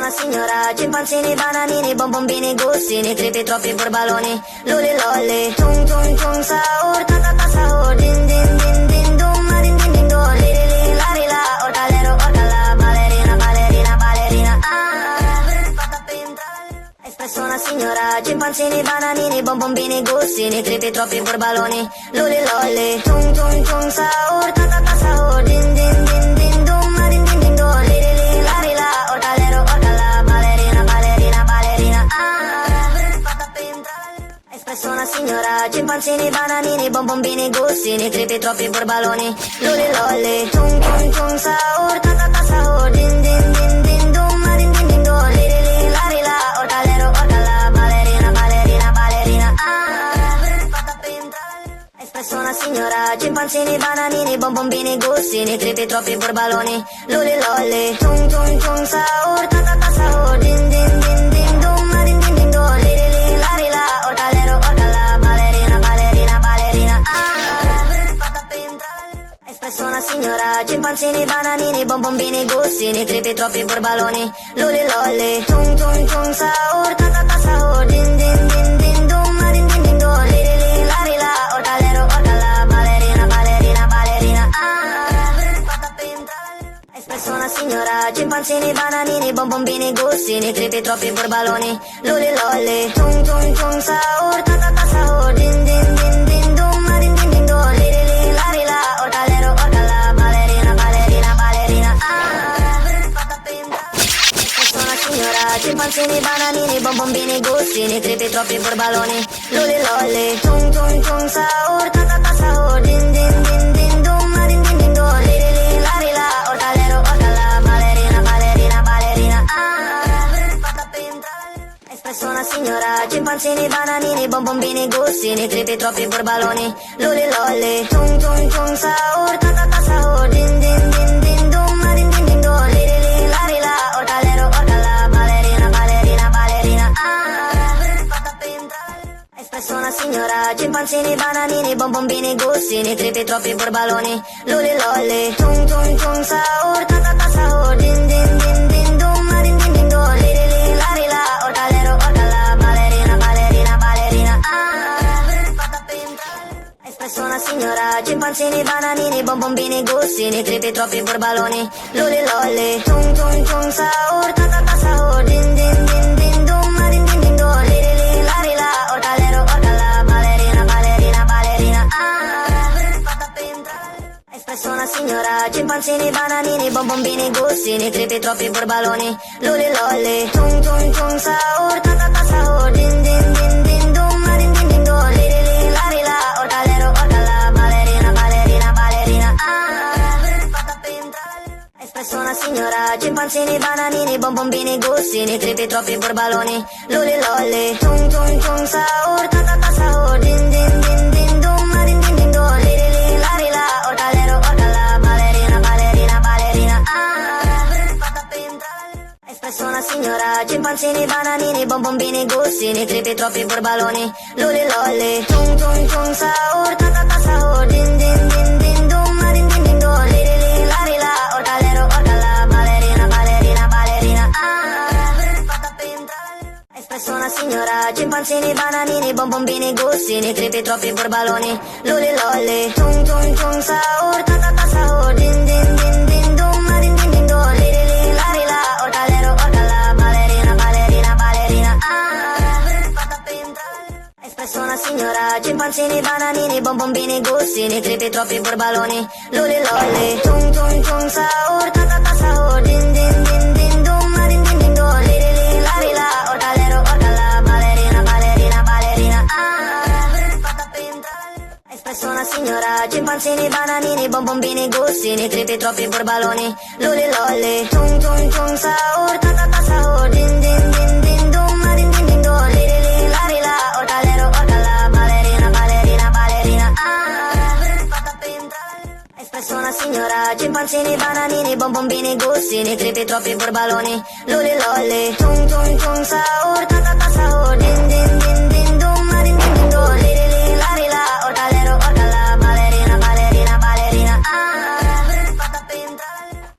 una signora, cimpanzini, bananini, bombombini, gustini, creepy, troppi burbaloni, luli lolli, tung tung tung sahur, ta ta ta sahur, din din din din dum, ma din din din do, li li li, la ri la, orcalero, orcala, ballerina, ballerina, ballerina, espresso una signora, cimpanzini, bananini, bombombini, gustini, creepy, troppi burbaloni, luli lolli, tung tung tung sahur, ta ta ta sahur, din din din din dum, ma din din din do, li li li, la ri la, orcalero, orcala, ballerina, ballerina, ballerina, espresso una signora, cimpanzini, bananini, bombombini, gustini, creepy, troppi burbaloni, luli lolli, tung tung tung sahur, ta ta ta sahur, din din din din dum, ma din din din do, li li li, la ri la, orcalero, orcala, ballerina, ballerina, ballerina, espresso una signora, cimpanzini, bananini, bombombini, gustini, creepy, troppi burbaloni, luli lolli, tung tung tung sahur, ta ta ta sahur, din din din din dum, ma din din din do, li li li, la ri la, orcalero, orcala, ballerina, ballerina, ballerina, espresso una signora, cimpanzini, bananini, bombombini, gustini, creepy, troppi burbaloni, luli lolli, tung tung tung sahur, ta ta ta sahur, din din din din dum, ma din din din do, li li li, la ri la, orcalero, orcala, ballerina, ballerina, ballerina, espresso una signora, cimpanzini, bananini, bombombini, gustini, creepy, troppi burbaloni, luli lolli, tung tung tung sahur, ta ta ta sahur, din din din din dum, ma din din din do, li li li, la ri la, orcalero, orcala, ballerina, ballerina, ballerina, espresso una signora, cimpanzini, bananini, bombombini, gustini, creepy, troppi burbaloni, luli lolli, tung tung tung sahur, ta ta ta sahur, din din din din dum, ma din din din do, li li li, la ri la, orcalero, orcala, ballerina, ballerina, ballerina, espresso una signora, cimpanzini, bananini, bombombini, gustini, creepy, troppi burbaloni, luli lolli, tung tung tung sahur, ta ta ta sahur, din din din din dum, ma din din din do, li li li, la ri la, orcalero, orcala, ballerina, ballerina, ballerina, espresso una signora, cimpanzini, bananini, bombombini, gustini, creepy, troppi burbaloni, luli lolli, tung tung tung sahur, ta ta ta sahur, din din din din dum, ma din din din do, li li li, la ri la, orcalero, orcala, ballerina, ballerina, ballerina, espresso una signora, cimpanzini, bananini, bombombini, gustini, creepy, troppi burbaloni, luli lolli, tung tung tung sahur, ta ta ta sahur, din din din din dum, ma din din din do, li li li, la ri la, orcalero, orcala, ballerina, ballerina, ballerina, espresso una signora, cimpanzini, bananini, bombombini, gustini, creepy, troppi burbaloni, luli lolli, tung tung tung sahur, ta ta ta sahur, din din din din dum, ma din din din do, li li li, la ri la, orcalero, orcala, ballerina, ballerina, ballerina, espresso una signora, cimpanzini, bananini, bombombini, gustini, creepy, troppi burbaloni, luli lolli, tung tung tung sahur, ta ta ta sahur, din din din din dum, ma din din din do, li li li, la ri la, orcalero, orcala, ballerina, ballerina, ballerina, espresso una signora, cimpanzini, bananini, bombombini, gustini, creepy, troppi burbaloni, luli lolli, tung tung tung sahur, ta ta ta sahur, din din din din dum, ma din din din do, li li li, la ri la, orcalero, orcala, ballerina, ballerina, ballerina, espresso una signora, cimpanzini, bananini, bombombini, gustini, creepy, troppi burbaloni, luli lolli, tung tung tung sahur, ta ta ta sahur, din din din din dum, ma din din din do, li li li, la ri la, orcalero, orcala, ballerina, ballerina, ballerina, espresso una signora, cimpanzini, bananini, bombombini, gustini, creepy, troppi burbaloni, luli lolli, tung tung tung sahur, ta ta ta sahur, din din din din dum, ma din din din do, li li li, la ri la, orcalero, orcala, ballerina, ballerina, ballerina, espresso una signora, cimpanzini, bananini, bombombini, gustini, creepy, troppi burbaloni, luli lolli, tung tung tung sahur, ta ta ta sahur, din din din din dum, ma din din din do, li li li, la ri la, orcalero, orcala, ballerina, ballerina, ballerina, espresso una signora, cimpanzini, bananini, bombombini, gustini, creepy, troppi burbaloni, luli lolli, tung tung tung sahur, ta ta ta sahur, din din din din dum, ma din din din do, li li li, la ri la, orcalero, orcala, ballerina, ballerina, ballerina,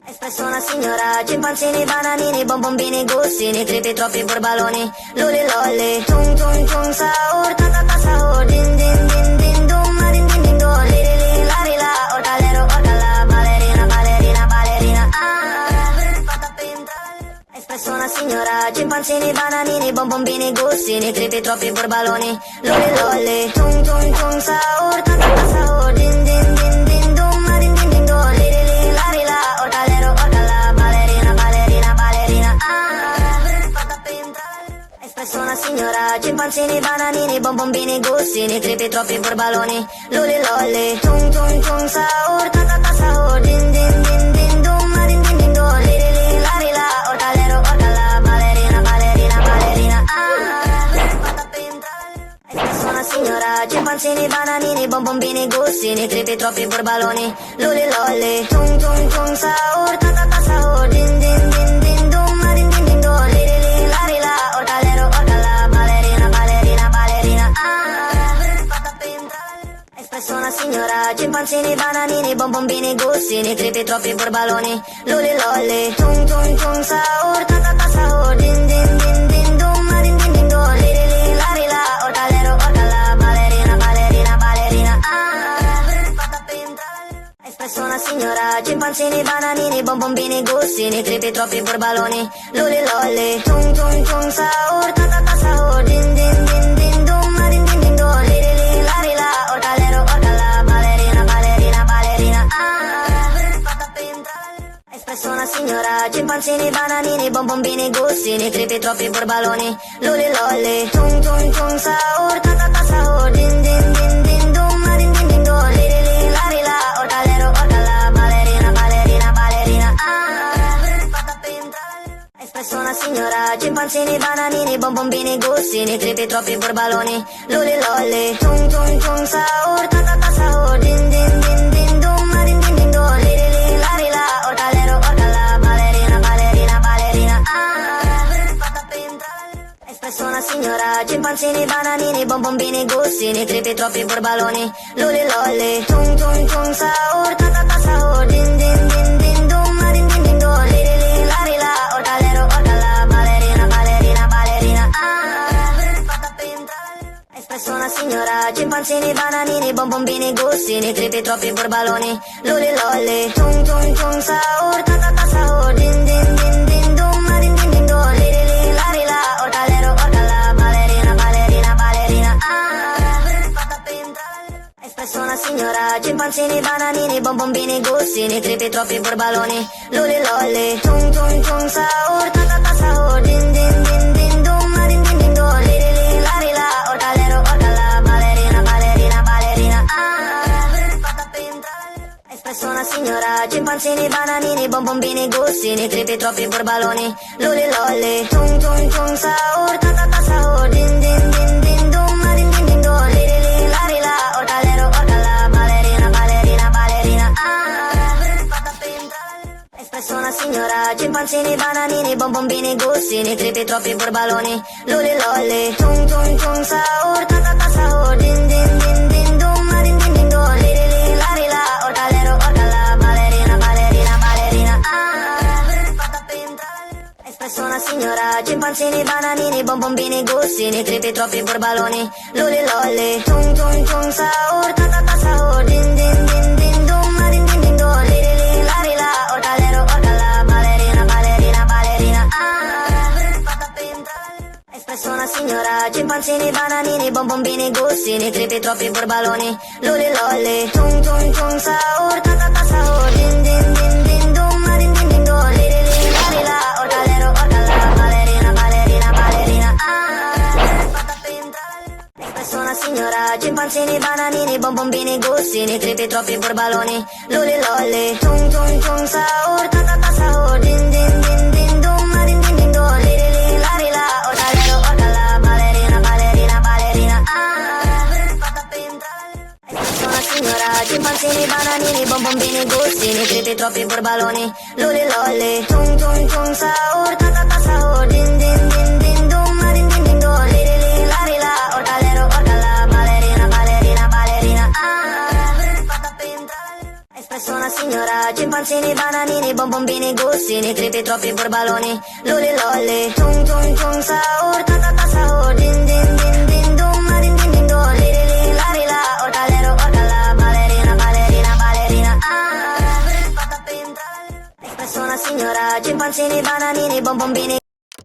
espresso una signora, Scimpanzini, bananini, bombombini, gustini, crepi, troppi burbaloni, luli lolli, tung tung tung sahur, ta ta ta sahur, din din din din dum, ma din din din do, li li li, la li la, ortalero, ortala, ballerina, ballerina, ballerina, patapim, espresso una signora, scimpanzini, bananini, bombombini, gustini, crepi, troppi burbaloni, luli lolli, tung tung tung sahur, ta ta ta sahur, din din din din dum, ma din din din do, li li li, la li la, ortalero, ortala, ballerina, ballerina, ballerina, patapim, espresso una signora, scimpanzini, bananini, bombombini, gustini, crepi, troppi burbaloni, luli lolli, tung tung tung sahur, ta ta ta sahur, din din din din dum, ma din din din do, li li li, la li la, ortalero, ortala, ballerina, ballerina, ballerina, patapim, espresso una signora, scimpanzini, bananini, bombombini, gustini, crepi, troppi burbaloni, luli lolli, tung tung tung sahur, ta ta ta sahur, din din din din dum, ma din din din do, li li li, la li la, ortalero, ortala, ballerina, ballerina, ballerina, patapim, espresso una signora, scimpanzini, bananini, bombombini, gustini, crepi, troppi burbaloni, luli lolli, tung tung tung sahur, ta ta ta sahur, din din din din dum, ma din din din do, li li li, la li la, ortalero, ortala, ballerina, ballerina, ballerina, patapim, espresso una signora, scimpanzini, bananini, bombombini, gustini, crepi, troppi burbaloni, luli lolli, tung tung tung sahur, ta ta ta sahur, din din din din dum, ma din din din do, li li li, la li la, ortalero, ortala, ballerina, ballerina, ballerina, patapim, espresso una signora, scimpanzini, bananini, bombombini, gustini, crepi, troppi burbaloni, luli lolli, tung tung tung sahur, ta ta ta sahur, din din din din dum, ma din din din do, li li li, la li la, ortalero, ortala, ballerina, ballerina, ballerina, patapim, espresso una signora, scimpanzini, bananini, bombombini, gustini, crepi, troppi burbaloni, luli lolli, tung tung tung sahur, ta ta ta sahur, din din din din dum, ma din din din do, li li li, la li la, ortalero, ortala, ballerina, ballerina, ballerina, patapim, espresso una signora, scimpanzini, bananini, bombombini, gustini, crepi, troppi burbaloni, luli lolli, tung tung tung sahur, ta ta ta sahur, din din din din dum, ma din din din do, li li li, la li la, ortalero, ortala, ballerina, ballerina, ballerina, patapim, espresso una signora, scimpanzini, bananini, bombombini, gustini, crepi, troppi burbaloni, luli lolli, tung tung tung sahur, ta ta ta sahur, din din din din dum, ma din din din do, li li li, la li la, ortalero, ortala, ballerina, ballerina, ballerina, patapim, espresso una signora, scimpanzini, bananini, bombombini, gustini, crepi, troppi burbaloni, luli lolli, tung tung tung sahur, ta ta ta sahur, din din din din dum, ma din din din do, li li li, la li la, ortalero, ortala, ballerina, ballerina, ballerina, patapim, espresso una signora, scimpanzini, bananini, bombombini, gustini, crepi, troppi burbaloni, luli lolli, tung tung tung sahur, ta ta ta sahur, din din din din dum, ma din din din do, li li li, la li la, ortalero, ortala, ballerina, ballerina, ballerina, patapim, espresso una signora, scimpanzini, bananini, bombombini, gustini, crepi, troppi burbaloni, luli lolli, tung tung tung sahur, ta ta ta sahur, din din din din dum, ma din din din do, li li li, la li la, ortalero, ortala, ballerina, ballerina, ballerina, patapim, espresso una signora, scimpanzini, bananini, bombombini, gustini, crepi, troppi burbaloni, luli lolli, tung tung tung sahur, ta ta ta sahur, din din din din dum, ma din din din do, li li li, la li la, ortalero, ortala, ballerina, ballerina, ballerina, patapim, espresso una signora, scimpanzini, bananini, bombombini, gustini, crepi, troppi burbaloni, luli lolli, tung tung tung sahur, ta ta ta sahur, din din din din dum, ma din din din do, li li li, la li la, ortalero, ortala, ballerina, ballerina, ballerina, patapim, espresso una signora, scimpanzini, bananini, bombombini, gustini, crepi, troppi burbaloni, luli lolli, tung tung tung sahur, ta ta ta sahur, din din din din dum, ma din din din do, li li li, la li la, ortalero, ortala, ballerina, ballerina, ballerina, patapim, espresso una signora, scimpanzini, bananini, bombombini, gustini, crepi, troppi burbaloni, luli lolli, tung tung tung sahur, ta ta ta sahur, din din din din dum, ma din din din do, li li li, la li la, ortalero, ortala, ballerina, ballerina, ballerina, patapim, espresso una signora, scimpanzini, Scimpanzini, bananini, bombombini, gussini, tripi, troppi burbaloni, luli lolli. Tung tung tung sahur, ta ta ta sahur, din din din din dum, ma din din din do, li li li la li la, orcalero orcala, ballerina ballerina ballerina. Ah, patapim, tralalero. Espresso una signora, scimpanzini, bananini, bombombini.